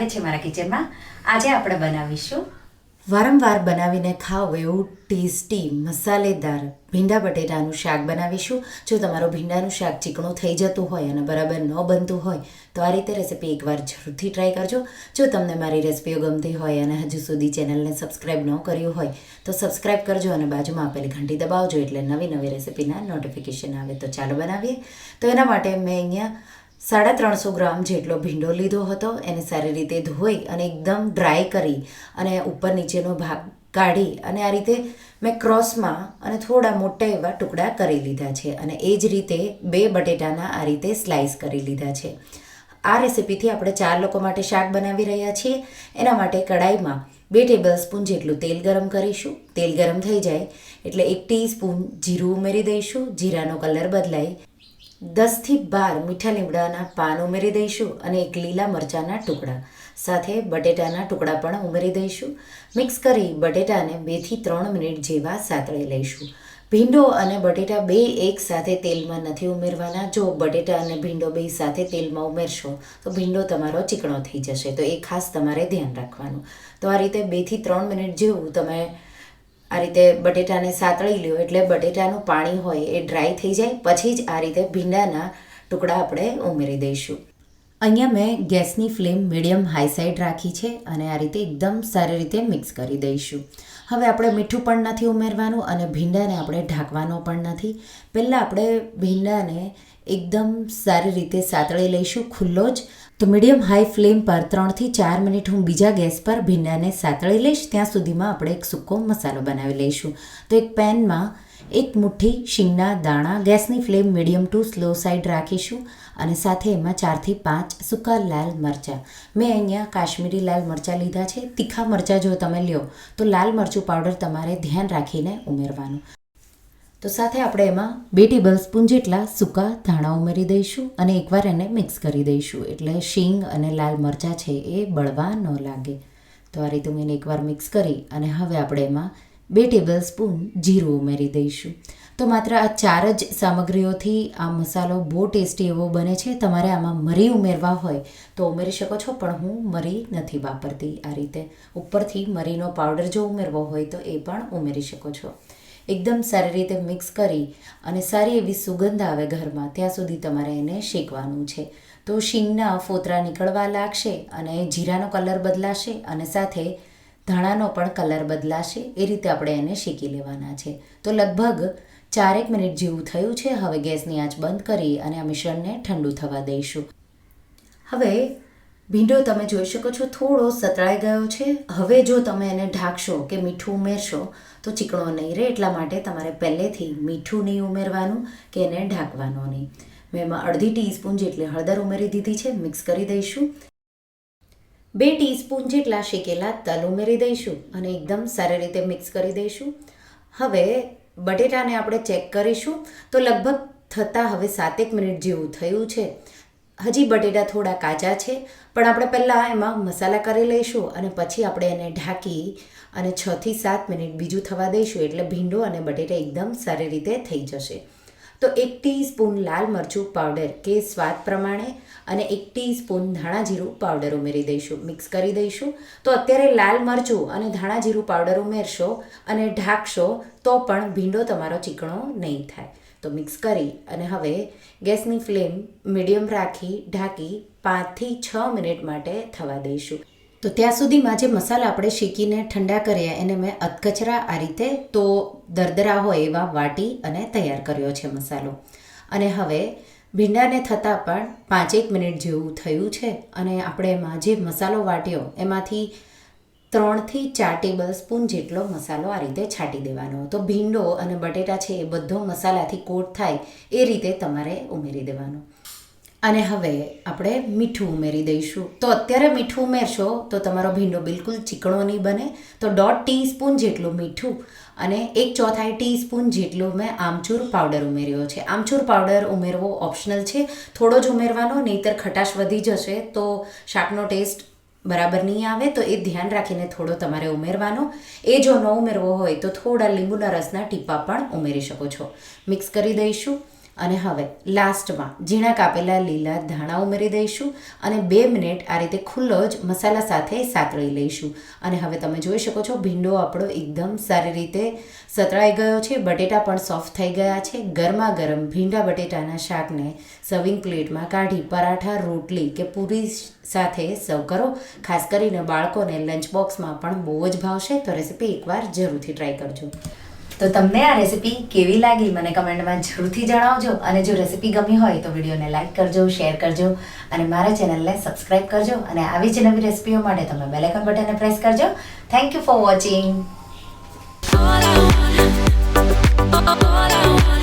સ્વાગત છે મારા કિચનમાં. આજે આપણે બનાવીશું વારંવાર બનાવીને ખાવ એવું ટેસ્ટી મસાલેદાર ભીંડા બટેટાનું શાક બનાવીશું. જો તમારું ભીંડાનું શાક ચીકણું થઈ જતું હોય અને બરાબર ન બનતું હોય તો આ રીતે રેસીપી એકવાર જરૂરથી ટ્રાય કરજો. જો તમને મારી રેસીપીઓ ગમતી હોય અને હજુ સુધી ચેનલને સબસ્ક્રાઈબ ન કર્યું હોય તો સબસ્ક્રાઈબ કરજો અને બાજુમાં આપેલી ઘંટી દબાવજો એટલે નવી નવી રેસીપીના નોટિફિકેશન આવે. તો ચાલો બનાવીએ. તો એના માટે મેં અહીંયા 350 ગ્રામ જેટલો ભીંડો લીધો હતો. એને સારી રીતે ધોઈ અને એકદમ ડ્રાય કરી અને ઉપર નીચેનો ભાગ કાઢી અને આ રીતે મેં ક્રોસમાં અને થોડા મોટા એવા ટુકડા કરી લીધા છે. અને એ જ રીતે 2 બટેટાના આ રીતે સ્લાઇસ કરી લીધા છે. આ રેસીપીથી આપણે 4 લોકો માટે શાક બનાવી રહ્યા છીએ. એના માટે કડાઈમાં 2 ટેબલસ્પૂન જેટલું તેલ ગરમ કરીશું. તેલ ગરમ થઈ જાય એટલે 1 ટીસ્પૂન જીરું ઉમેરી દઈશું. જીરાનો કલર બદલાય 10 થી 12 મીઠા લીમડાના પાન ઉમેરી દઈશું અને 1 લીલા મરચાંના ટુકડા સાથે બટેટાના ટુકડા પણ ઉમેરી દઈશું. મિક્સ કરી બટેટાને 2 થી 3 મિનિટ જેવા સાતળી લઈશું. ભીંડો અને બટેટા બે એક સાથે તેલમાં નથી ઉમેરવાના. જો બટેટા અને ભીંડો બે સાથે તેલમાં ઉમેરશો તો ભીંડો તમારો ચીકણો થઈ જશે, તો એ ખાસ તમારે ધ્યાન રાખવાનું. તો આ રીતે 2 થી 3 મિનિટ જેવું તમે આ રીતે બટેટાને સાતળી લ્યો એટલે બટેટાનું પાણી હોય એ ડ્રાય થઈ જાય. પછી જ આ રીતે ભીંડાના ટુકડા આપણે ઉમેરી દઈશું. અહીંયા મેં ગેસની ફ્લેમ મીડિયમ હાઈ સાઈડ રાખી છે અને આ રીતે એકદમ સારી રીતે મિક્સ કરી દઈશું. હવે આપણે મીઠું પણ નથી ઉમેરવાનું અને ભીંડાને આપણે ઢાંકવાનો પણ નથી. પહેલાં આપણે ભીંડાને એકદમ સારી રીતે સાતળી લઈશું ખુલ્લો જ. તો મીડિયમ હાઈ ફ્લેમ પર 3 થી 4 મિનિટ હું બીજા ગેસ પર ભીંડાને સાતળી લઈશ. ત્યાં સુધીમાં આપણે એક સૂકો મસાલો બનાવી લઈશું. તો એક પેનમાં 1 મુઠ્ઠી શીંગના દાણા, ગેસની flame medium two slow side રાખીશું અને સાથે એમાં 4 થી 5 સૂકા લાલ મરચાં. મેં અહીંયા કાશ્મીરી લાલ મરચાં લીધા છે. તીખા મરચાં જો તમે લ્યો તો લાલ મરચું પાવડર તમારે ધ્યાન રાખીને ઉમેરવાનું. તો સાથે આપણે એમાં 2 ટેબલસ્પૂન જેટલા સૂકા ધાણા ઉમેરી દઈશું અને એકવાર એને મિક્સ કરી દઈશું એટલે શીંગ અને લાલ મરચાં છે એ બળવા ન લાગે. તો આ રીતે મેં એકવાર મિક્સ કરી અને હવે આપણે એમાં 2 ટેબલસ્પૂન જીરું ઉમેરી દઈશું. તો માત્ર આ 4 જ સામગ્રીઓથી આ મસાલો બહુ ટેસ્ટી એવો બને છે. તમારે આમાં મરી ઉમેરવા હોય તો ઉમેરી શકો છો, પણ હું મરી નથી વાપરતી. આ રીતે ઉપરથી મરીનો પાવડર જો ઉમેરવો હોય તો એ પણ ઉમેરી શકો છો. એકદમ સારી રીતે મિક્સ કરી અને સારી એવી સુગંધ આવે ઘરમાં ત્યાં સુધી તમારે એને શેકવાનું છે. તો શીંગના ફોતરા નીકળવા લાગશે અને જીરાનો કલર બદલાશે અને સાથે ધાણાનો પણ કલર બદલાશે. એ રીતે આપણે એને શેકી લેવાના છે. તો લગભગ 4 મિનિટ જેવું થયું છે. હવે ગેસની આંચ બંધ કરી અને આ મિશ્રણને ઠંડુ થવા દઈશું. હવે ભીંડો તમે જોઈ શકો છો થોડો સતળાઈ ગયો છે. હવે જો તમે એને ઢાંકશો કે મીઠું ઉમેરશો તો ચીકણો નહીં રહે. એટલા માટે તમારે પહેલેથી મીઠું નહીં ઉમેરવાનું કે એને ઢાંકવાનો નહીં. મેં એમાં 1/2 ટીસ્પૂન જેટલી હળદર ઉમેરી દીધી છે. મિક્સ કરી દઈશું. 2 ટીસ્પૂન જેટલા શેકેલા તલ ઉમેરી દઈશું અને એકદમ સારી રીતે મિક્સ કરી દઈશું. હવે બટેટાને આપણે ચેક કરીશું તો લગભગ થતાં હવે 7 મિનિટ જેવું થયું છે. હજી બટેટા થોડા કાચા છે, પણ આપણે પહેલાં એમાં મસાલા કરી લઈશું અને પછી આપણે એને ઢાંકી અને 6 થી 7 મિનિટ બીજું થવા દઈશું એટલે ભીંડો અને બટેટા એકદમ સારી રીતે થઈ જશે. તો 1 ટીસ્પૂન લાલ મરચું પાવડર કે સ્વાદ પ્રમાણે અને 1 ટીસ્પૂન ધાણા જીરું પાવડર ઉમેરી દઈશું. મિક્સ કરી દઈશું. તો અત્યારે લાલ મરચું અને ધાણા જીરું પાવડર ઉમેરશો અને ઢાંકશો તો પણ ભીંડો તમારો ચીકણો નહીં થાય. તો મિક્સ કરી અને હવે ગેસની ફ્લેમ મીડિયમ રાખી ઢાંકી 5 થી 6 મિનિટ માટે થવા દઈશું. તો ત્યાં સુધીમાં જે મસાલા આપણે શેકીને ઠંડા કર્યા એને મેં અધકચરા આ રીતે તો દરદરા હોય એવા વાટી અને તૈયાર કર્યો છે મસાલો. અને હવે ભીંડાને થતાં પણ 5 મિનિટ જેવું થયું છે અને આપણે એમાં જે મસાલો વાટ્યો એમાંથી 3 થી 4 ટેબલસ્પૂન જેટલો મસાલો આ રીતે છાંટી દેવાનો. તો ભીંડો અને બટેટા છે એ બધો મસાલાથી કોટ થાય એ રીતે તમારે ઉમેરી દેવાનો. અને હવે આપણે મીઠું ઉમેરી દઈશું. તો અત્યારે મીઠું ઉમેરશો તો તમારો ભીંડો બિલકુલ ચીકણો નહીં બને. તો 1/2 ટીસ્પૂન જેટલું મીઠું અને 1/4 ટીસ્પૂન જેટલું મેં આમચૂર પાવડર ઉમેર્યો છે. આમચૂર પાવડર ઉમેરવો ઓપ્શનલ છે, થોડો જ ઉમેરવાનો, નહીંતર ખટાશ વધી જશે તો શાકનો ટેસ્ટ બરાબર નહીં આવે. તો એ ધ્યાન રાખીને થોડો તમારે ઉમેરવાનો. એ જો ન ઉમેરવો હોય તો થોડા લીંબુના રસના ટીપા પણ ઉમેરી શકો છો. મિક્સ કરી દઈશું અને હવે લાસ્ટમાં ઝીણા કાપેલા લીલા ધાણા ઉમેરી દઈશું અને 2 મિનિટ આ રીતે ખુલ્લો જ મસાલા સાથે સાતળી લઈશું. અને હવે તમે જોઈ શકો છો ભીંડો આપણો એકદમ સારી રીતે સતળાઈ ગયો છે, બટેટા પણ સોફ્ટ થઈ ગયા છે. ગરમા ગરમ ભીંડા બટેટાના શાકને સર્વિંગ પ્લેટમાં કાઢી પરાઠા, રોટલી કે પૂરી સાથે સર્વ કરો. ખાસ કરીને બાળકોને લંચ બોક્સમાં પણ બહુ જ ભાવશે, તો રેસીપી એકવાર જરૂરથી ટ્રાય કરજો. તો તમને આ રેસીપી કેવી લાગી મને કમેન્ટમાં જરૂરથી જણાવજો. અને જો રેસીપી ગમી હોય તો વિડીયોને લાઇક કરજો, શેર કરજો અને મારા ચેનલને સબસ્ક્રાઇબ કરજો. અને આવી જ નવી રેસીપીઓ માટે તમે બેલ આઇકન બટનને પ્રેસ કરજો. Thank you for watching. All I want